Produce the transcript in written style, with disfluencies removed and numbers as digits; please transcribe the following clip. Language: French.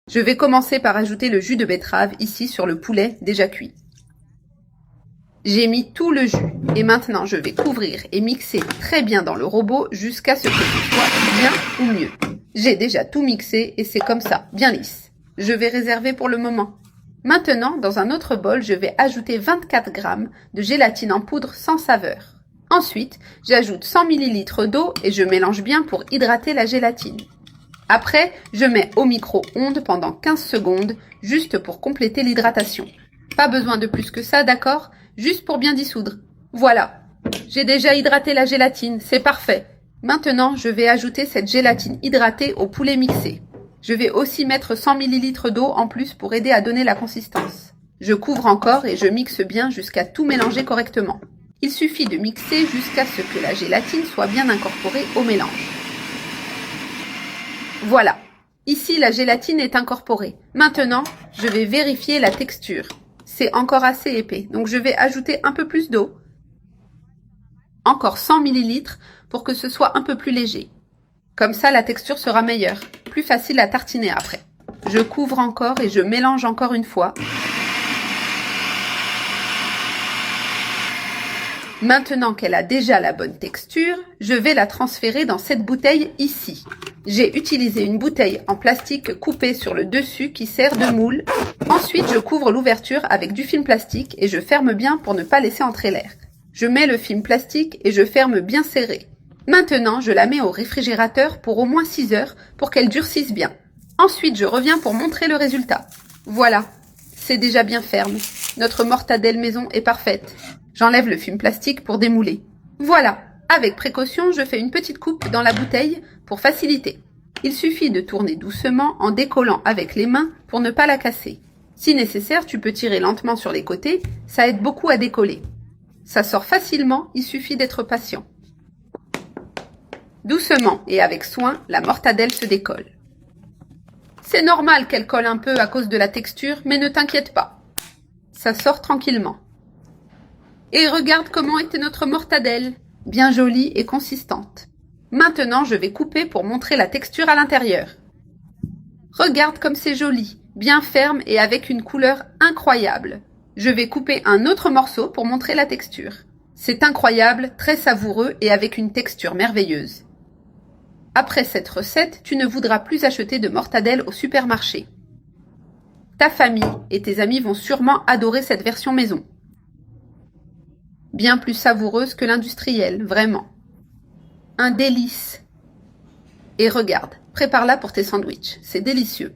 Je vais commencer par ajouter le jus de betterave ici sur le poulet déjà cuit. J'ai mis tout le jus et maintenant je vais couvrir et mixer très bien dans le robot jusqu'à ce que ce soit bien ou mieux. J'ai déjà tout mixé et c'est comme ça, bien lisse. Je vais réserver pour le moment. Maintenant, dans un autre bol, je vais ajouter 24 g de gélatine en poudre sans saveur. Ensuite, j'ajoute 100 ml d'eau et je mélange bien pour hydrater la gélatine. Après, je mets au micro-ondes pendant 15 secondes, juste pour compléter l'hydratation. Pas besoin de plus que ça, d'accord? Juste pour bien dissoudre. Voilà. J'ai déjà hydraté la gélatine, c'est parfait. Maintenant, je vais ajouter cette gélatine hydratée au poulet mixé. Je vais aussi mettre 100 ml d'eau en plus pour aider à donner la consistance. Je couvre encore et je mixe bien jusqu'à tout mélanger correctement. Il suffit de mixer jusqu'à ce que la gélatine soit bien incorporée au mélange. Voilà. Ici, la gélatine est incorporée. Maintenant, je vais vérifier la texture. C'est encore assez épais, donc je vais ajouter un peu plus d'eau. Encore 100 ml pour que ce soit un peu plus léger. Comme ça, la texture sera meilleure, plus facile à tartiner après. Je couvre encore et je mélange encore une fois. Maintenant qu'elle a déjà la bonne texture, je vais la transférer dans cette bouteille ici. J'ai utilisé une bouteille en plastique coupée sur le dessus qui sert de moule. Ensuite, je couvre l'ouverture avec du film plastique et je ferme bien pour ne pas laisser entrer l'air. Je mets le film plastique et je ferme bien serré. Maintenant, je la mets au réfrigérateur pour au moins 6 heures pour qu'elle durcisse bien. Ensuite, je reviens pour montrer le résultat. Voilà, c'est déjà bien ferme. Notre mortadelle maison est parfaite. J'enlève le film plastique pour démouler. Voilà, avec précaution, je fais une petite coupe dans la bouteille pour faciliter. Il suffit de tourner doucement en décollant avec les mains pour ne pas la casser. Si nécessaire, tu peux tirer lentement sur les côtés, ça aide beaucoup à décoller. Ça sort facilement, il suffit d'être patient. Doucement et avec soin, la mortadelle se décolle. C'est normal qu'elle colle un peu à cause de la texture, mais ne t'inquiète pas. Ça sort tranquillement. Et regarde comment était notre mortadelle, bien jolie et consistante. Maintenant, je vais couper pour montrer la texture à l'intérieur. Regarde comme c'est joli, bien ferme et avec une couleur incroyable. Je vais couper un autre morceau pour montrer la texture. C'est incroyable, très savoureux et avec une texture merveilleuse. Après cette recette, tu ne voudras plus acheter de mortadelle au supermarché. Ta famille et tes amis vont sûrement adorer cette version maison. Bien plus savoureuse que l'industrielle, vraiment. Un délice. Et regarde, prépare-la pour tes sandwichs, c'est délicieux.